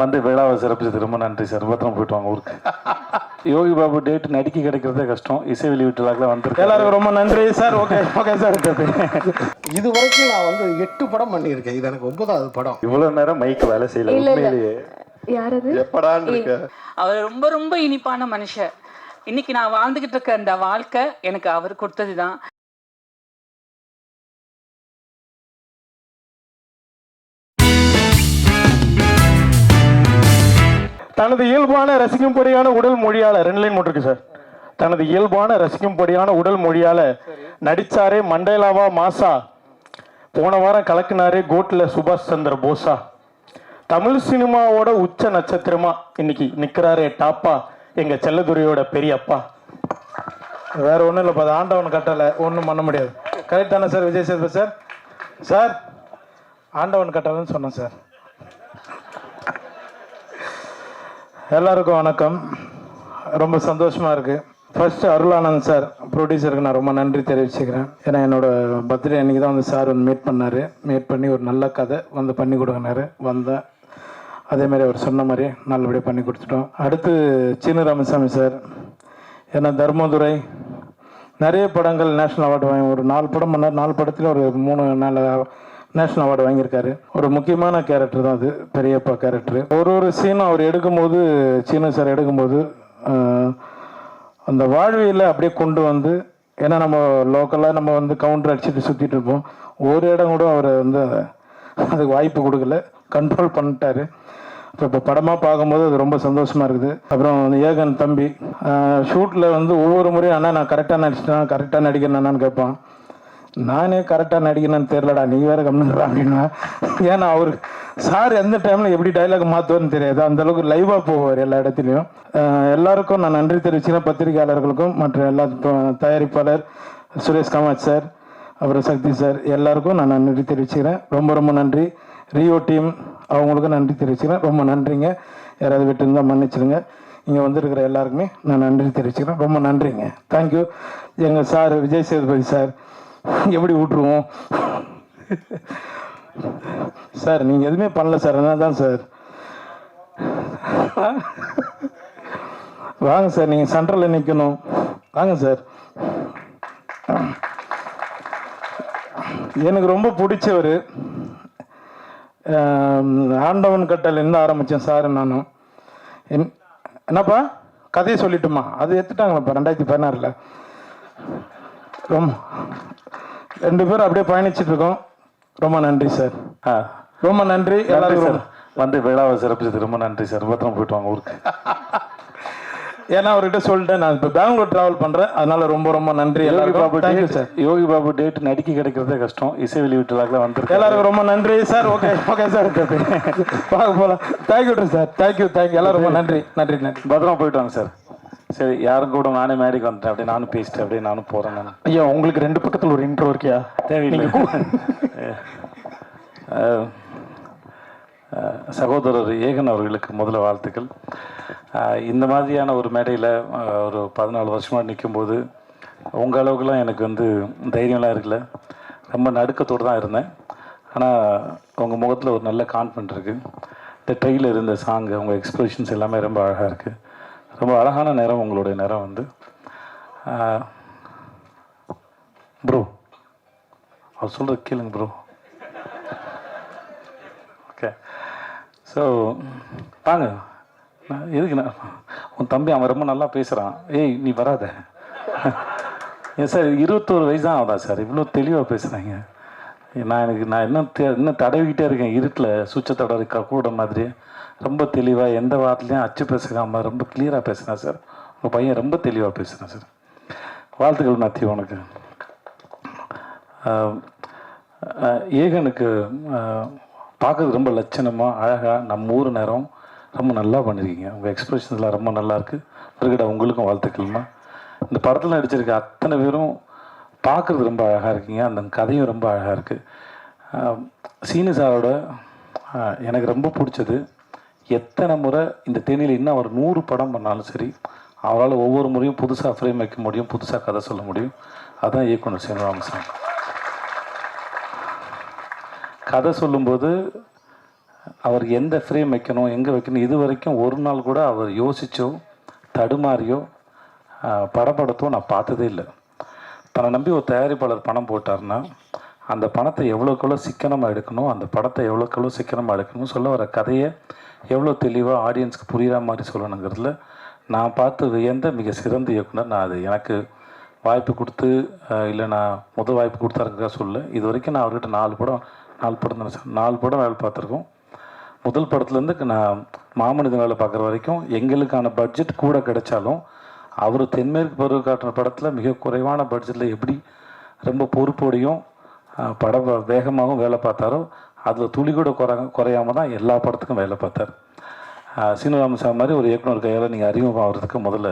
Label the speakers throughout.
Speaker 1: வந்து விழாவை சிறப்பிச்சது ரொம்ப நன்றி சார். பத்திரம் போயிட்டு வாங்க ஊருக்கு. யோகி பாபு டேட் நடிக்க கிடைக்கிறதே கஷ்டம். இசை வெளியீட்டுலாக்கெல்லாம் வந்துருக்கு.
Speaker 2: எல்லாருக்கும் ரொம்ப நன்றி சார். Okay okay sir. இது வரைக்கும் நான் வந்து 8 படம் பண்ணியிருக்கேன். இது எனக்கு 9வது படம்.
Speaker 1: இவ்வளவு நேரம் மைக் வேலை செய்யல. உண்மையிலேயே
Speaker 3: யாரது
Speaker 1: எப்படான்னு இருக்க.
Speaker 4: அவர் ரொம்ப ரொம்ப இனிப்பான மனுஷன். இன்னைக்கு நான் வாழ்ந்துகிட்டு இருக்க அந்த வாழ்க்கை எனக்கு அவர் கொடுத்ததுதான்.
Speaker 2: தனது இயல்பான ரசிக்கும்படியான உடல் மொழியால 2 லைன் போட்டிருக்கு சார். தனது இயல்பான ரசிக்கும்படியான உடல் மொழியால நடிச்சாரே மண்டேலாவா மாசா, போன வாரம் கலக்குனாரே கோட்ல சுபாஷ் சந்திர போஸா, தமிழ் சினிமாவோட உச்ச நட்சத்திரமா இன்னைக்கு நிக்கிறாரே டாப்பா எங்க செல்லதுரையோட பெரியப்பா. வேற ஒன்றும் இல்லை, அது ஆண்டவன் கட்டலை, ஒன்றும் பண்ண முடியாது. கரெக்ட் தானே sir Vijay Sethupathi sir? Sir ஆண்டவன் கட்டலைன்னு சொன்னேன் சார். எல்லாருக்கும் வணக்கம். ரொம்ப சந்தோஷமாக இருக்குது. ஃபஸ்ட்டு அருளானந்த் சார் ப்ரொடியூசருக்கு நான் ரொம்ப நன்றி தெரிவிச்சுக்கிறேன். ஏன்னா என்னோடய பர்த்டே அன்றைக்கி தான் வந்து சார் வந்து மீட் பண்ணார். மீட் பண்ணி ஒரு நல்ல கதை வந்து பண்ணி கொடுங்கினாரு. வந்தேன், அதேமாதிரி அவர் சொன்ன மாதிரி நல்லபடியாக பண்ணி கொடுத்துட்டோம். அடுத்து சீனு ராமசாமி சார், ஏன்னா தர்மதுரை நிறைய படங்கள் நேஷ்னல் அவார்டு வாங்கி ஒரு 4 படம் பண்ணார். 4 படத்தில் ஒரு 3 நேஷ்னல் அவார்டு வாங்கியிருக்காரு. ஒரு முக்கியமான கேரக்டர் தான் அது, பெரியப்பா கேரக்டரு. ஒரு சீனும் அவர் எடுக்கும்போது, சீனு சார் எடுக்கும்போது அந்த வாழ்வியலை அப்படியே கொண்டு வந்து, ஏன்னா நம்ம லோக்கலாக நம்ம வந்து கவுண்டர் அடிச்சுட்டு சுற்றிட்டு இருப்போம். ஒரு இடம் கூட அவர் வந்து அதுக்கு வாய்ப்பு கொடுக்கல, கண்ட்ரோல் பண்ணிட்டாரு. இப்போ படமாக பார்க்கும்போது அது ரொம்ப சந்தோஷமாக இருக்குது. அப்புறம் ஏகன் தம்பி ஷூட்டில் வந்து ஒவ்வொரு முறையும் அண்ணா நான் கரெக்டாக நடிச்சிட்டேன், கரெக்டாக நடிக்கிறேன்னு கேட்பான். நானே கரெக்டாக நடிக்கணும்னு தெரிலடா, நீ வேறு கம்முன்றா அப்படின்னா. ஏன்னா அவர் சார் எந்த டைமில் எப்படி டைலாக் மாற்றுவார்னு தெரியாது, அந்தளவுக்கு லைவாக போவார் எல்லா இடத்துலையும். எல்லாருக்கும் நான் நன்றி தெரிவிச்சுக்கிறேன், பத்திரிகையாளர்களுக்கும் மற்ற எல்லா தயாரிப்பாளர் சுரேஷ் காமாட்சி சார், அப்புறம் சக்தி சார், எல்லாருக்கும் நான் நன்றி தெரிவிச்சுக்கிறேன். ரொம்ப ரொம்ப நன்றி. ரியோ டீம் அவங்களுக்கும் நன்றி தெரிவிச்சுக்கிறேன். ரொம்ப நன்றிங்க. யாராவது விட்டு இருந்தால் மன்னிச்சிடுங்க. இங்கே வந்திருக்கிற எல்லாருக்குமே நான் நன்றி தெரிவிச்சுக்கிறேன். ரொம்ப நன்றிங்க. தேங்க்யூ. எங்கள் சார் விஜய் சேதுபதி சார் எப்படி விட்டுருவோம் சார்? நீங்கள் எதுவுமே பண்ணல சார், என்ன தான் சார். வாங்க சார், நீங்கள் சென்ட்ரலில் நிற்கணும், வாங்க சார். எனக்கு ரொம்ப பிடிச்சவர் ஆண்டவன் கட்டலேருந்து ஆரம்பித்தேன் சார். நானும் என்னப்பா கதையை சொல்லிட்டுமா? அது எடுத்துட்டாங்களாப்பா 2016. ரொம்ப 2 பேரும் அப்படியே பயணிச்சுட்டு இருக்கோம். ரொம்ப நன்றி சார். ரொம்ப நன்றி எல்லாருக்கும்.
Speaker 1: வந்து விழாவை சிறப்பிச்சது ரொம்ப நன்றி சார். பத்திரம் போயிட்டு வாங்க ஊருக்கு.
Speaker 2: ஏன்னா அவர்கிட்ட சொல்லிட்டேன், நான் இப்போ பெங்களூர் ட்ராவல் பண்ணுறேன், அதனால ரொம்ப ரொம்ப நன்றி. Thank you sir.
Speaker 1: Yogi Babu date நடிக்க கிடைக்கிறதே கஷ்டம். இசை வெளியீட்டுலாக்கெல்லாம் வந்துருக்கு.
Speaker 2: எல்லாருக்கும் ரொம்ப நன்றி சார். Okay okay sir. பார்க்க போகலாம். Thank you sir. தேங்க்யூ. எல்லாரும் ரொம்ப நன்றி. நன்றி நன்றி.
Speaker 1: பத்திரமா போயிட்டு வாங்க சார். சரி, யாரும் கூட நானே மேடைக்கு வந்துட்டேன், அப்படியே நானும் பேசிட்டேன், அப்படியே நானும் போகிறேன். நான்
Speaker 2: ஐயா உங்களுக்கு 2 பக்கத்தில் ஒரு இன்ட்ரோ இருக்கியா?
Speaker 1: தேவையில்லை. சகோதரர் ஏகன் அவர்களுக்கு முதல்ல வாழ்த்துக்கள். இந்த மாதிரியான ஒரு மேடையில் ஒரு 14 வருஷமாக நிற்கும்போது உங்கள் அளவுக்குலாம் எனக்கு வந்து தைரியம்லாம் இருக்குல்ல. ரொம்ப நடுக்கத்தோடு தான் இருந்தேன். ஆனால் உங்கள் முகத்தில் ஒரு நல்ல கான்ஃபிடென்ட் இருக்குது. இந்த ட்ரெயிலர் இருந்த சாங்கு, உங்கள் எக்ஸ்பிரஷன்ஸ் எல்லாமே ரொம்ப அழகாக இருக்குது. ரொம்ப அழகான நேரம் உங்களுடைய நேரம் வந்து. ப்ரோ அவர் சொல்கிறது கேளுங்க ப்ரோ. ஓகே, ஸோ வாங்க. எதுக்கு நான் உன் தம்பி அவன் ரொம்ப நல்லா பேசுகிறான். ஏய் நீ வராத. ஏன் சார் 21 வயசு தான் ஆகுதா சார்? இவ்வளோ தெளிவாக பேசுகிறாங்க. நான் இன்னும் தடவிக்கிட்டே இருக்கேன் இருட்டில், சுவிட்சை தடவை கூட மாதிரி. ரொம்ப தெளிவாக எந்த வார்த்தையும் அச்சு பேசுகாமல் ரொம்ப கிளியராக பேசுகிறேன் சார். உங்கள் பையன் ரொம்ப தெளிவாக பேசுகிறேன் சார். வாழ்த்துக்கள் மேத்யூ உனக்கு. ஏகனுக்கு பார்க்குறது ரொம்ப லட்சணமாக அழகாக நம்ம ஊர் நேரம் ரொம்ப நல்லா பண்ணியிருக்கீங்க. உங்கள் எக்ஸ்பிரஷன்ஸ்லாம் ரொம்ப நல்லாயிருக்கு. பிறகுடா உங்களுக்கும் வாழ்த்துக்கள்மா. இந்த படத்தில் நடிச்சிருக்க அத்தனை பேரும் பார்க்குறது ரொம்ப அழகாக இருக்கீங்க. அந்த கதையும் ரொம்ப அழகாக இருக்குது. சீனு சாரோட எனக்கு ரொம்ப பிடிச்சது, எத்தனை முறை இந்த தேனியில் இன்னும் அவர் 100 படம் பண்ணாலும் சரி, அவரால் ஒவ்வொரு முறையும் புதுசாக ஃப்ரேம் வைக்க முடியும், புதுசாக கதை சொல்ல முடியும். அதுதான் இயக்குனர் சீனு ராமசாமி. கதை சொல்லும்போது அவர் எந்த ஃப்ரேம் வைக்கணும் எங்கே வைக்கணும் இது வரைக்கும் ஒரு நாள் கூட அவர் யோசிச்சோ தடுமாறியோ படப்படத்தோ நான் பார்த்ததே இல்லை. தன்னை நம்பி ஒரு தயாரிப்பாளர் பணம் போட்டார்னா அந்த பணத்தை எவ்வளோக்கெவ்வளோ சிக்கனமாக எடுக்கணும், அந்த படத்தை எவ்வளோக்கெவ்வளோ சிக்கனமாக எடுக்கணும், சொல்ல வர கதையை எவ்வளோ தெளிவாக ஆடியன்ஸ்க்கு புரிகிற மாதிரி சொல்லணுங்கிறதுல நான் பார்த்து வியந்த மிக சிறந்த இயக்குனர். நான் அது எனக்கு வாய்ப்பு கொடுத்து இல்லை நான் முதல் வாய்ப்பு கொடுத்தாருங்க சொல்ல. இது வரைக்கும் நான் அவர்கிட்ட 4 படம் தானே சார், 4 படம் வேலை பார்த்துருக்கோம். முதல் படத்துலேருந்து நான் மாமனிதன் வேலை பார்க்குற வரைக்கும் எங்களுக்கான பட்ஜெட் கூட கிடைச்சாலும் அவர் தென்மேற்கு பருவ காட்டுற படத்தில் மிக குறைவான பட்ஜெட்டில் எப்படி ரொம்ப பொறுப்போடையும் படம் வேகமாகவும் வேலை பார்த்தாரோ அதில் துளி கூட குறையாமல் தான் எல்லா படத்துக்கும் வேலை பார்த்தார். சீனிவாசன் சார் மாதிரி ஒரு இயக்குனர் கையால் நீங்கள் அறிமுகமாகிறதுக்கு முதல்ல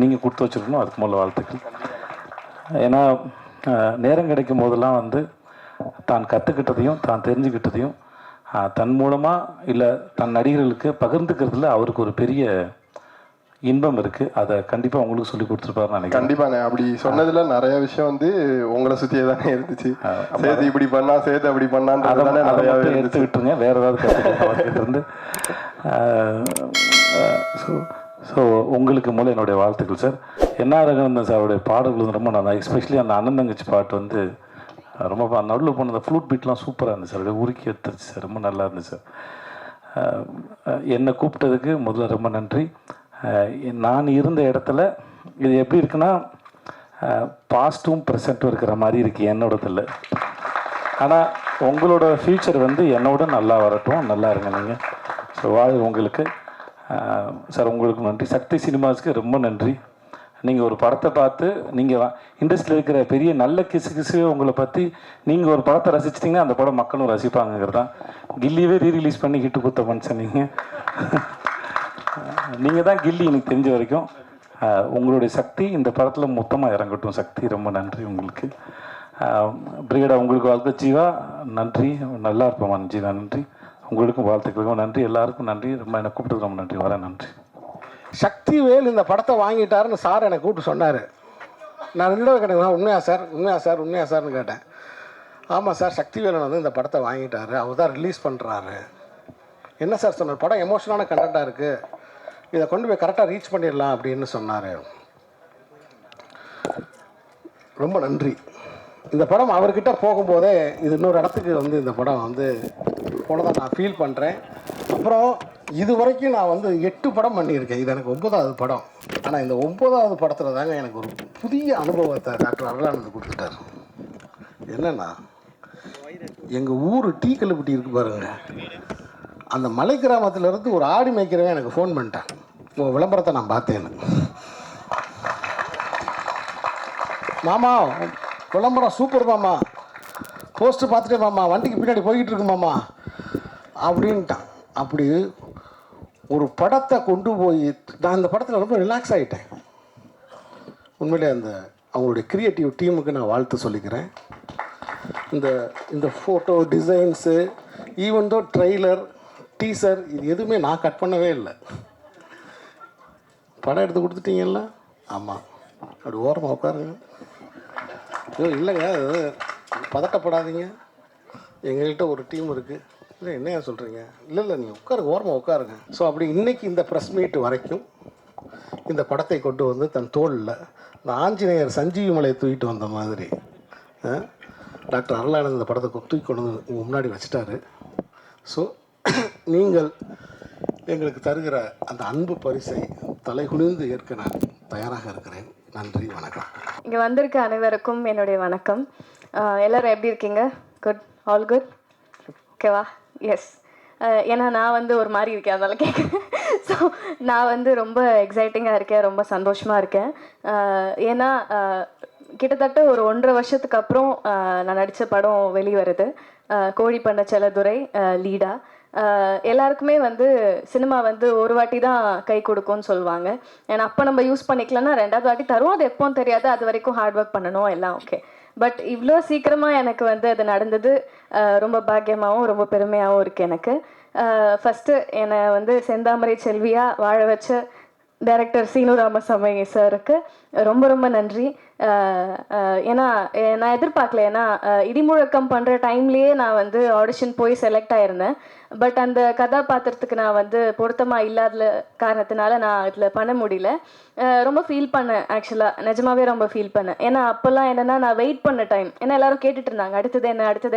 Speaker 1: நீங்கள் கொடுத்து வச்சுருக்கணும். அதுக்கு முதல்ல வாழ்த்துக்கள். ஏன்னா நேரம் கிடைக்கும் போதெல்லாம் வந்து தான் கற்றுக்கிட்டதையும் தான் தெரிஞ்சுக்கிட்டதையும் தன் மூலமாக இல்லை தன் நடிகர்களுக்கு பகிர்ந்துக்கிறதுல அவருக்கு ஒரு பெரிய இன்பம் இருக்குது. அதை கண்டிப்பாக உங்களுக்கு சொல்லி கொடுத்துருப்பாருன்னு நினைக்கிறேன்.
Speaker 3: கண்டிப்பாண்ணே. அப்படி சொன்னதில் நிறைய விஷயம் வந்து உங்களை சுற்றியே தானே இருந்துச்சு. சேர்த்து இப்படி பண்ணா சேர்த்து அப்படி பண்ணான்னு நிறையா
Speaker 1: எடுத்துக்கிட்டுருங்க. வேறு ஏதாவது கற்றுக்கிட்டு இருந்து ஸோ உங்களுக்கு மூலம் என்னுடைய வாழ்த்துக்கள் சார். என்ன ரகந்தன் சாருடைய பாடல்கள் வந்து ரொம்ப நல்லா, எஸ்பெஷலி அந்த அண்ணன் தங்கச்சி பாட்டு வந்து ரொம்ப நடுவில் போன அந்த ஃப்ளூட் பீட்லாம் சூப்பராக இருந்துச்சு சார். அப்படியே உருக்கி எடுத்துருச்சு சார், ரொம்ப நல்லா இருந்துச்சு சார். என்னை கூப்பிட்டதுக்கு முதல்ல ரொம்ப நன்றி. நான் இருந்த இடத்துல இது எப்படி இருக்குன்னா பாஸ்ட்டும் ப்ரெசண்ட்டும் இருக்கிற மாதிரி இருக்குது என்னோடதில். ஆனால் உங்களோட ஃப்யூச்சர் வந்து என்னோட நல்லா வரட்டும், நல்லா இருங்க நீங்கள். ஸோ உங்களுக்கு சார் உங்களுக்கு நன்றி. சக்தி சினிமாஸுக்கு ரொம்ப நன்றி. நீங்கள் ஒரு படத்தை பார்த்து நீங்கள் இண்டஸ்ட்ரியில் இருக்கிற பெரிய நல்ல கிசு உங்களை பற்றி நீங்கள் ஒரு படத்தை ரசிச்சிட்டிங்கன்னா அந்த படம் மக்களும் ரசிப்பாங்கிறது தான். கில்லியவே ரீரிலீஸ் பண்ணி ஹிட்டு கொடுத்த மனுஷன் நீங்கள் தான் கில்லி எனக்கு தெரிஞ்ச வரைக்கும். உங்களுடைய சக்தி இந்த படத்தில் மொத்தமாக இறங்கட்டும். சக்தி ரொம்ப நன்றி உங்களுக்கு. பிரிகேடா உங்களுக்கு வாழ்க்கை. ஜீவா நன்றி, நல்லா இருப்போம் ஜீவா நன்றி. உங்களுக்கும் வாழ்த்துக்களுக்கும் நன்றி, எல்லாருக்கும் நன்றி. ரொம்ப என்னை கூப்பிட்டு ரொம்ப நன்றி, வரேன் நன்றி.
Speaker 5: சக்திவேல் இந்த படத்தை வாங்கிட்டாருன்னு சார் என்னை கூப்பிட்டு சொன்னார். நான் 2 தடவை கேட்டேன், உண்மையா சார்னு கேட்டேன். ஆமாம் சார், சக்திவேலன் வந்து இந்த படத்தை வாங்கிட்டாரு, அவர் தான் ரிலீஸ் பண்ணுறாரு. என்ன சார் சொன்னார்? படம் எமோஷனான கண்டென்ட்டாக இருக்குது, இதை கொண்டு போய் கரெக்டாக ரீச் பண்ணிடலாம் அப்படின்னு சொன்னார். ரொம்ப நன்றி. இந்த படம் அவர்கிட்ட போகும்போதே இது இன்னொரு இடத்துக்கு வந்து இந்த படம் வந்து போனதை நான் ஃபீல் பண்ணுறேன். அப்புறம் இது வரைக்கும் நான் வந்து 8 படம் பண்ணியிருக்கேன். இது எனக்கு 9வது படம். ஆனால் இந்த 9வது படத்தில் தாங்க எனக்கு ஒரு புதிய அனுபவத்தை டாக்டர் அருளானந்த் கொடுத்துட்டார். என்னென்னா, எங்கள் ஊர் டீ கல்லுப்பட்டி இருக்கு பாருங்க, அந்த மலை கிராமத்திலேருந்து ஒரு ஆடி மேய்க்கிறவன் எனக்கு ஃபோன் பண்ணிட்டேன். உங்கள் விளம்பரத்தை நான் பார்த்தேன்னு. மாமா விளம்பரம் சூப்பர் மாமா, போஸ்ட்டு பார்த்துட்டே மாமா, வண்டிக்கு பின்னாடி போய்கிட்டு இருக்கு மாமா அப்படின்ட்டான். அப்படி ஒரு படத்தை கொண்டு போய் நான் இந்த படத்தில் ரொம்ப ரிலாக்ஸ் ஆகிட்டேன். உண்மையிலே அந்த அவங்களுடைய க்ரியேட்டிவ் டீமுக்கு நான் வாழ்த்து சொல்லிக்கிறேன். இந்த photo designs, even though trailer, teaser, இது எதுவுமே நான் கட் பண்ணவே இல்லை. படம் எடுத்து கொடுத்துட்டீங்கல்ல? ஆமாம். அப்படி ஓரமாக உட்காருங்க. இல்லைங்க, அது பதட்டப்படாதீங்க, எங்கள்கிட்ட ஒரு டீம் இருக்குது. இல்லை என்னையா சொல்கிறீங்க? இல்லை நீங்கள் உட்காருங்க, ஓரமாக உட்காருங்க. ஸோ அப்படி இன்றைக்கி இந்த ப்ரெஸ் மீட் வரைக்கும் இந்த படத்தை கொண்டு வந்து தன் தோளில் இந்த ஆஞ்சநேயர் சஞ்சீவி மலையை தூக்கிட்டு வந்த மாதிரி டாக்டர் அருளானந்த் இந்த படத்தை தூக்கி கொண்டு வந்து உங்கள் முன்னாடி வச்சுட்டாரு. ஸோ நீங்கள் எங்களுக்கு தருகிற அந்த அன்பு பரிசை தலைகுனிந்து ஏற்க நான் தயாராக இருக்கிறேன். நன்றி, வணக்கம்.
Speaker 6: இங்கே வந்திருக்க அனைவருக்கும் என்னுடைய வணக்கம். எல்லோரும் எப்படி இருக்கீங்க? குட், ஆல் குட், ஓகேவா? எஸ். ஏன்னா நான் வந்து ஒரு மாதிரி இருக்கேன், அதெல்லாம் கேட்குறேன். ஸோ நான் வந்து ரொம்ப எக்ஸைட்டிங்காக இருக்கேன், ரொம்ப சந்தோஷமாக இருக்கேன். ஏன்னா கிட்டத்தட்ட ஒரு 1.5 வருஷத்துக்கு அப்புறம் நான் நடித்த படம் வெளிவருது. கோழி பண்ண செல்லதுரை லீடா. எல்லாருக்குமே வந்து சினிமா வந்து ஒரு வாட்டி தான் கை கொடுக்கும்னு சொல்லுவாங்க. ஏன்னா அப்போ நம்ம யூஸ் பண்ணிக்கலன்னா 2வது வாட்டி தரும், அது எப்போன்னு தெரியாது, அது வரைக்கும் ஹார்ட் ஒர்க் பண்ணணும், எல்லாம் ஓகே. பட் இவ்வளோ சீக்கிரமாக எனக்கு வந்து அது நடந்தது ரொம்ப பாக்கியமாகவும் ரொம்ப பெருமையாகவும் இருக்குது எனக்கு. ஃபஸ்ட்டு என்னை வந்து செந்தாமரை செல்வியாக வாழ வச்ச டைரக்டர் சீனு ராமசாமி சாருக்கு ரொம்ப ரொம்ப நன்றி. ஏன்னா நான் எதிர்பார்க்கல. ஏன்னா இடிமுழக்கம் பண்ணுற டைம்லேயே நான் வந்து ஆடிஷன் போய் செலக்ட் ஆயிருந்தேன். பட் அந்த கதாபாத்திரத்துக்கு நான் வந்து பொருத்தமாக இல்லாத காரணத்தினால நான் இதில் பண்ண முடியல. ரொம்ப ஃபீல் பண்ணேன் ஆக்சுவலாக, நிஜமாவே ரொம்ப ஃபீல் பண்ணேன். ஏன்னா அப்போல்லாம் என்னென்னா நான் வெயிட் பண்ண டைம். ஏன்னா எல்லாரும் கேட்டுட்டு இருந்தாங்க அடுத்தது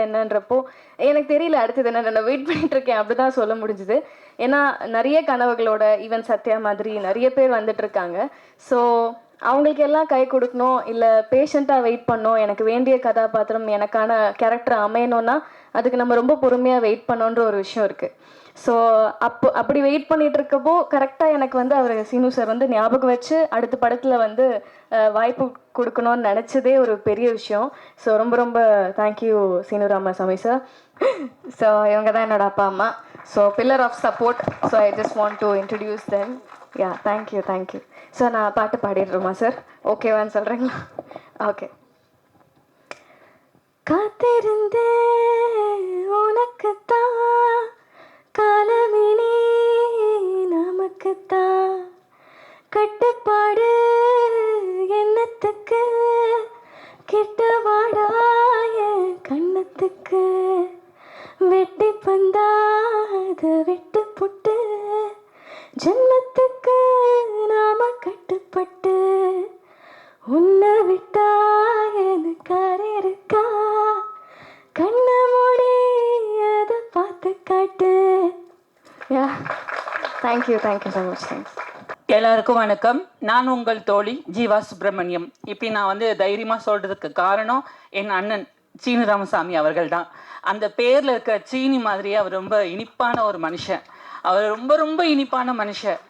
Speaker 6: என்னன்றப்போ எனக்கு தெரியல அடுத்தது என்ன, நான் வெயிட் பண்ணிட்டு இருக்கேன் அப்படி தான் சொல்ல முடிஞ்சுது. ஏன்னா நிறைய கனவுகளோட ஈவன் சத்யா மாதிரி நிறைய பேர் வந்துட்டு இருக்காங்க. ஸோ அவங்களுக்கு எல்லாம் கை கொடுக்கணும், இல்லை பேஷண்ட்டாக வெயிட் பண்ணணும். எனக்கு வேண்டிய கதாபாத்திரம் எனக்கான கேரக்டர் அமையணும்னா அதுக்கு நம்ம ரொம்ப பொறுமையாக வெயிட் பண்ணோன்ற ஒரு விஷயம் இருக்குது. ஸோ அப்படி வெயிட் பண்ணிட்டு இருக்கப்போ கரெக்டாக எனக்கு வந்து அவர் சீனு சார் வந்து ஞாபகம் வச்சு அடுத்த படத்தில் வந்து வாய்ப்பு கொடுக்கணும்னு நினச்சதே ஒரு பெரிய விஷயம். ஸோ ரொம்ப ரொம்ப thank you Seenu Ramasamy sir. So இவங்க தான் என்னோட அப்பா அம்மா. So pillar of support. So I just want to introduce them. Yeah thank you. Sir நான் பாட்டு பாடிடுறோமா சார்? ஓகேவான்னு சொல்கிறீங்களா? ஓகே. காத்திருந்தே உனக்குத்தான் காலமினி நமக்குத்தான் கட்டுப்பாடு எண்ணத்துக்கு கிட்ட வாடாய கண்ணத்துக்கு வெட்டி பந்தாத விட்டு புட்டு ஜன்மத்துக்கு நாம கட்டுப்பட்டு உன்னை விட்டா எனக்கு இருக்கா கண்ண மூடி அதை பார்த்து காட்டு. Yeah thank you so much. Thanks.
Speaker 4: எல்லாருக்கும் வணக்கம். நான் உங்கள் தோழி ஜீவா சுப்பிரமணியம். இப்படி நான் வந்து தைரியமாக சொல்கிறதுக்கு காரணம் என் அண்ணன் சீனு ராமசாமி அவர்கள் தான். அந்த பேரில் இருக்க சீனி மாதிரியே அவர் ரொம்ப இனிப்பான ஒரு மனுஷன். அவர் ரொம்ப ரொம்ப இனிப்பான மனுஷன்.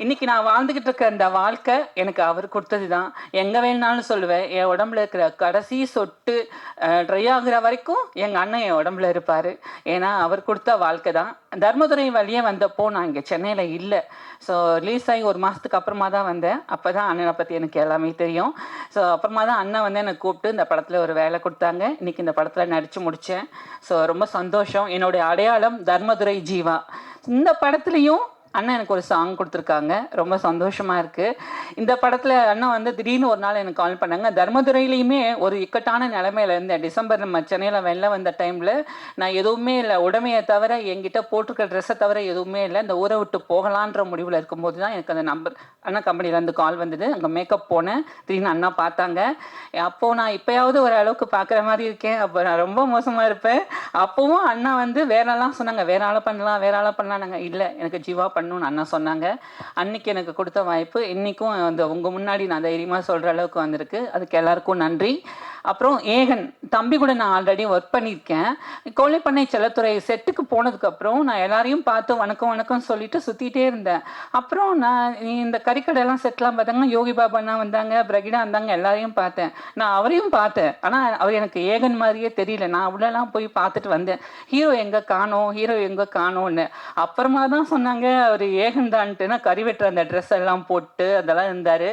Speaker 4: இன்றைக்கி நான் வாழ்ந்துக்கிட்டு இருக்க அந்த வாழ்க்கை எனக்கு அவர் கொடுத்தது தான். எங்கே வேணுனாலும் சொல்லுவேன், என் உடம்புல இருக்கிற கடைசி சொட்டு ட்ரை ஆகுற வரைக்கும் எங்கள் அண்ணன் என் உடம்புல இருப்பார். ஏன்னா அவர் கொடுத்த வாழ்க்கை தான். தர்மதுரை வழியே வந்தப்போ நான் இங்கே சென்னையில் இல்லை. ஸோ ரிலீஸ் ஆகி ஒரு மாதத்துக்கு அப்புறமா தான் வந்தேன். அப்போ தான் அண்ணனை பற்றி எனக்கு எல்லாமே தெரியும். ஸோ அப்புறமா தான் அண்ணன் வந்து என்னை கூப்பிட்டு இந்த படத்தில் ஒரு வேலை கொடுத்தாங்க. இன்றைக்கி இந்த படத்தில் நடித்து முடித்தேன். ஸோ ரொம்ப சந்தோஷம். என்னுடைய அடையாளம் தர்மதுரை ஜீவா. இந்த படத்துலையும் அண்ணன் எனக்கு ஒரு சாங் கொடுத்துருக்காங்க. ரொம்ப சந்தோஷமாக இருக்குது. இந்த படத்தில் அண்ணன் வந்து திடீர்னு ஒரு நாள் எனக்கு கால் பண்ணாங்க. தர்மதுரையிலையுமே ஒரு இக்கட்டான நிலைமையில இருந்தேன். டிசம்பர் நம்ம சென்னையில் வெளில வந்த டைமில் நான் எதுவுமே இல்லை, உடமையை தவிர என்கிட்ட போட்டிருக்க ட்ரெஸ்ஸை தவிர எதுவுமே இல்லை. இந்த ஊரை விட்டு போகலான்ற முடிவில் இருக்கும்போது தான் எனக்கு அந்த நம்பர் அண்ணா கம்பெனிலேருந்து கால் வந்தது. அங்கே மேக்கப் போனேன். திடீர்னு அண்ணா பார்த்தாங்க. அப்போது நான் இப்போயாவது ஒரு அளவுக்கு பார்க்குற மாதிரி இருக்கேன். அப்போ நான் ரொம்ப மோசமாக இருப்பேன். அப்போவும் அண்ணா வந்து வேறெல்லாம் சொன்னாங்க, வேற ஆளை பண்ணலாம். நாங்கள் இல்லை, எனக்கு ஜீவா பண்ணணும்னு அண்ணா சொன்னாங்க. அன்னைக்கு எனக்கு கொடுத்த வாய்ப்பு இன்றைக்கும் அந்த உங்கள் முன்னாடி நான் தைரியமாக சொல்கிற அளவுக்கு வந்திருக்கு. அதுக்கு எல்லாருக்கும் நன்றி. அப்புறம் ஏகன் தம்பி கூட நான் ஆல்ரெடி ஒர்க் பண்ணியிருக்கேன். கோழிப்பண்ணை செல்லத்துறை செட்டுக்கு போனதுக்கப்புறம் நான் எல்லாரையும் பார்த்து வணக்கம் சொல்லிட்டு சுற்றிட்டே இருந்தேன். அப்புறம் நான் இந்த கறிக்கடையெல்லாம் செட்லாம் பார்த்தாங்க. யோகி பாபா அண்ணா வந்தாங்க, பிரகிடா வந்தாங்க, எல்லாரையும் பார்த்தேன். நான் அவரையும் பார்த்தேன். ஆனால் அவர் எனக்கு ஏகன் மாதிரியே தெரியல. நான் அவ்வளோலாம் போய் பார்த்துட்டு வந்தேன். ஹீரோ எங்கே காணோன்னு. அப்புறமா தான் சொன்னாங்க அவர் ஏகன் தான்ட்டுன்னா கறி வெட்டுற அந்த ட்ரெஸ் எல்லாம் போட்டு அதெல்லாம் இருந்தார்.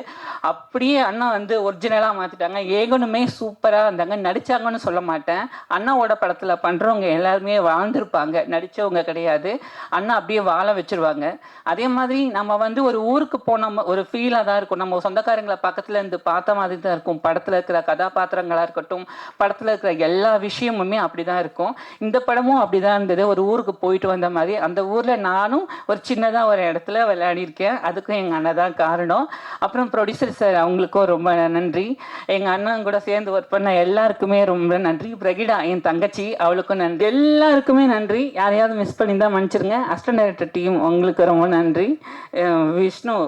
Speaker 4: அப்படியே அண்ணா வந்து ஒரிஜினலாக மாற்றிட்டாங்க. ஏகனுமே சூப்பராக இருந்தாங்க. நடித்தாங்கன்னு சொல்ல மாட்டேன். அண்ணாவோட படத்தில் பண்ணுறவங்க எல்லாருமே வாழ்ந்துருப்பாங்க, நடித்தவங்க கிடையாது. அண்ணா அப்படியே வாழ வச்சுருவாங்க. அதே மாதிரி நம்ம வந்து ஒரு ஊருக்கு போன ஒரு ஃபீலாக தான் இருக்கும். நம்ம சொந்தக்காரங்களை பக்கத்தில் இருந்து பார்த்த மாதிரி தான் இருக்கும். படத்தில் இருக்கிற கதாபாத்திரங்களாக இருக்கட்டும், படத்தில் இருக்கிற எல்லா விஷயமுமே அப்படி தான் இருக்கும். இந்த படமும் அப்படி தான் இருந்தது. ஒரு ஊருக்கு போயிட்டு வந்த மாதிரி. அந்த ஊரில் நானும் ஒரு சின்னதாக ஒரு இடத்துல விளையாடிருக்கேன். அதுக்கும் எங்கள் அண்ணன் தான் காரணம். அப்புறம் ப்ரொடியூசர் சார் அவங்களுக்கும் ரொம்ப நன்றி. எங்கள் அண்ணன் கூட சேர்ந்து ஒர்க் பண்ண எல்லாருக்குமே ரொம்ப நன்றி. பிரகிடா என் தங்கச்சி, அவளுக்கும் நன்றி. எல்லாருக்குமே நன்றி. யாரையாவது மிஸ் பண்ணியிருந்தா மன்னிச்சிருங்க. அசிஸ்டன்ட் டைரக்டர் டீம் உங்களுக்கு ரொம்ப நன்றி.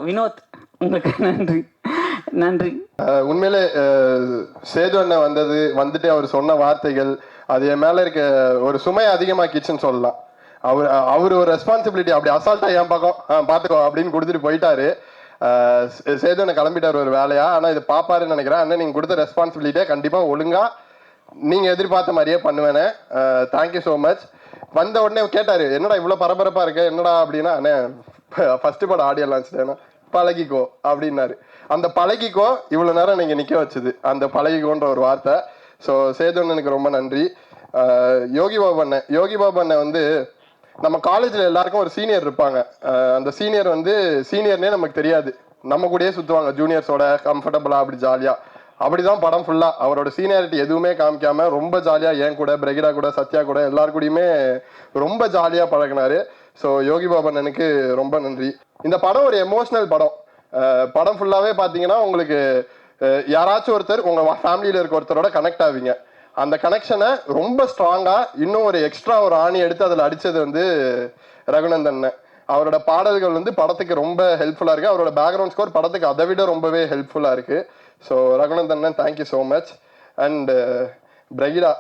Speaker 4: வினோத் உங்களுக்கு நன்றி.
Speaker 3: உண்மையிலே சேது அண்ணன் வந்துட்டு அவர் சொன்ன வார்த்தைகள் அது என் மேல இருக்க ஒரு சுமையை அதிகமாக்கிச்சுன்னு சொல்லலாம். அவர் ஒரு ரெஸ்பான்சிபிலிட்டி அப்படி அசால்ட்டா என் பக்கம் பார்த்துக்கோ அப்படின்னு கொடுத்துட்டு போயிட்டாரு. சேது அண்ணன் கிளம்பிட்டார் ஒரு வேலையா. ஆனால் இது பாப்பாருன்னு நினைக்கிறேன். அண்ணன் நீங்கள் கொடுத்த ரெஸ்பான்சிபிலிட்டியை கண்டிப்பாக ஒழுங்கா நீங்கள் எதிர்பார்த்த மாதிரியே பண்ணுவேனே. Thank you so much. வந்த உடனே கேட்டார், என்னடா இவ்வளோ பரபரப்பாக இருக்க என்னடா அப்படின்னா, அண்ணே ஃபர்ஸ்ட் படம் ஆடியோ லான்ச் பழகிக்கோ அப்படின்னாரு. அந்த பழகிக்கோ இவ்வளோ நேரம் நீங்கள் நிற்க வச்சுது, அந்த பழகிக்கோன்ற ஒரு வார்த்தை. ஸோ சேது அண்ணனுக்கு ரொம்ப நன்றி. யோகி பாபு அண்ணன் வந்து நம்ம காலேஜில் எல்லாருக்கும் ஒரு சீனியர் இருப்பாங்க. அந்த சீனியர் வந்து சீனியர்னே நமக்கு தெரியாது, நம்ம கூடயே சுற்றுவாங்க ஜூனியர்ஸோட கம்ஃபர்டபுளாக அப்படி ஜாலியாக. அப்படிதான் படம் ஃபுல்லா அவரோட சீனியாரிட்டி எதுவுமே காமிக்காம ரொம்ப ஜாலியா என் கூட பிரகிடா கூட சத்யா கூட எல்லாரு கூடயுமே ரொம்ப ஜாலியா பழகினாரு. ஸோ யோகி பாபன் எனக்கு ரொம்ப நன்றி. இந்த படம் ஒரு எமோஷனல் படம். படம் ஃபுல்லாவே பாத்தீங்கன்னா உங்களுக்கு யாராச்சும் ஒருத்தர் உங்க ஃபேமிலியில இருக்க ஒருத்தரோட கனெக்ட் ஆவீங்க. அந்த கனெக்ஷனை ரொம்ப ஸ்ட்ராங்கா இன்னும் ஒரு எக்ஸ்ட்ரா ஒரு ஆணி எடுத்து அதில் அடிச்சது வந்து ரகுநந்தன். அவரோட பாடல்கள் வந்து படத்துக்கு ரொம்ப ஹெல்ப்ஃபுல்லா இருக்கு. அவரோட பேக்ரவுண்ட் ஸ்கோர் படத்துக்கு அதை விட ரொம்பவே ஹெல்ப்ஃபுல்லா இருக்கு. So Raghunandan thank you so much. And Brigida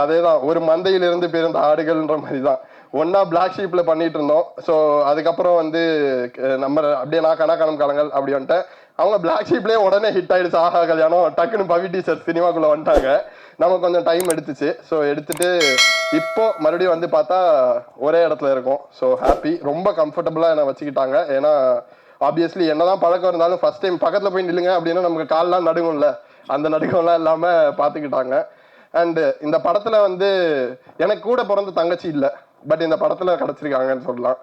Speaker 3: அதே தான், ஒரு மந்தையிலிருந்து பிறந்த ஆடுகள்ன்ற மாதிரி தான். ஒன்னா பிளாக் ஷீப்ல பண்ணிட்டு இருந்தோம். ஸோ அதுக்கப்புறம் வந்து நம்ம அப்படியே நான் கணக்கானம் காலங்கள் அப்படி வந்துட்டேன். அவங்க பிளாக் ஷீப்லேயே உடனே ஹிட் ஆயிடுச்சு. ஆஹா கல்யாணம் டக்குன்னு பவி டீச்சர் சினிமாக்குள்ள வந்துட்டாங்க. நமக்கு கொஞ்சம் டைம் எடுத்துச்சு. ஸோ எடுத்துட்டு இப்போ மறுபடியும் வந்து பார்த்தா ஒரே இடத்துல இருக்கும். ஸோ ஹாப்பி, ரொம்ப கம்ஃபர்டபுளாக என்னை வச்சுக்கிட்டாங்க. ஏன்னா ஆப்வியஸ்லி என்னதான் பழக்கம் இருந்தாலும் ஃபர்ஸ்ட் டைம் பக்கத்தில் போய் நில்லுங்க அப்படின்னா நமக்கு கால்லாம் நடுங்கும்ல, அந்த நடுக்கம்லாம் இல்லாமல் பார்த்துக்கிட்டாங்க. அண்டு இந்த படத்தில் வந்து எனக்கு கூட பிறந்த தங்கச்சி இல்லை, பட் இந்த படத்தில் கிடச்சிருக்காங்கன்னு சொல்லலாம்.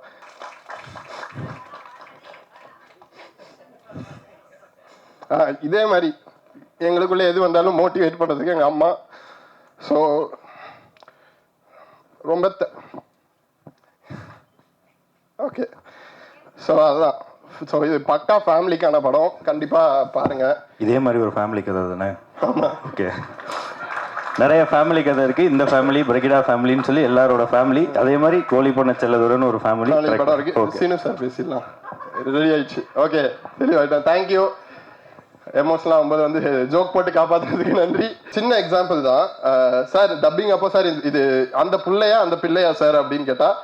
Speaker 3: இதே மாதிரி எங்களுக்குள்ள எது வந்தாலும் மோட்டிவேட் பண்ணுறதுக்கு எங்கள் அம்மா. ஸோ ரொம்ப ஓகே. ஸோ அதுதான். ஸோ இது பக்கா ஃபேமிலிக்கான படம், கண்டிப்பாக பாருங்க.
Speaker 7: இதே மாதிரி ஒரு ஃபேமிலி கதை தானே? ஓகே, நிறைய ஃபேமிலி கதை இருக்கு. இந்த ஃபேமிலி பிரகிடா ஃபேமிலின்னு சொல்லி எல்லாரோட ஃபேமிலி. அதே மாதிரி கோழி பண்ண செல்லதுரன்னு ஒரு ஃபேமிலி
Speaker 3: படம் இருக்கு. சீனு சார் பேசிடலாம், ரெடி ஆயிடுச்சு. ஓகே, தெளிவாயிட்டேன். தேங்க்யூ. எமோஷனலாக ஆகும்போது வந்து ஜோக் போட்டு காப்பாற்றுறதுக்கு நன்றி. சின்ன எக்ஸாம்பிள் தான் சார். டப்பிங் அப்போ சார் இது அந்த பிள்ளையா அந்த பிள்ளையா சார் அப்படின்னு கேட்டால்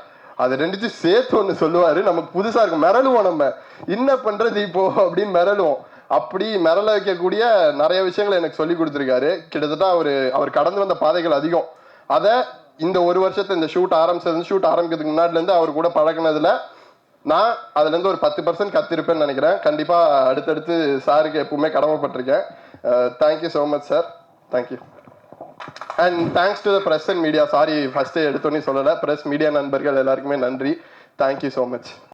Speaker 3: அது ரெண்டுத்தையும் சேர்த்து ஒன்று சொல்லுவார். நமக்கு புதுசாக இருக்கும், மிரளுவோம். நம்ம என்ன பண்ணுறது இப்போ அப்படின்னு மிரளுவோம். அப்படி மிரள வைக்கக்கூடிய நிறைய விஷயங்களை எனக்கு சொல்லி கொடுத்துருக்காரு. கிட்டத்தட்ட அவர் கடந்து வந்த பாதைகள் அதிகம். அதை இந்த ஒரு வருஷத்தை இந்த ஷூட் ஆரம்பிக்கிறதுக்கு முன்னாடிலேருந்து அவர் கூட பழகினதுல நான் அதுலேருந்து ஒரு 10% கத்திருப்பேன்னு நினைக்கிறேன். கண்டிப்பாக அடுத்தடுத்து சாருக்கு எப்பவுமே கடமைப்பட்டிருக்கேன். Thank you so much sir. Thank you. And thanks to the press and media. Sorry first எடுத்தோன்னே சொல்லலை. ப்ரெஸ் மீடியா நண்பர்கள் எல்லாருக்குமே நன்றி. Thank you so much.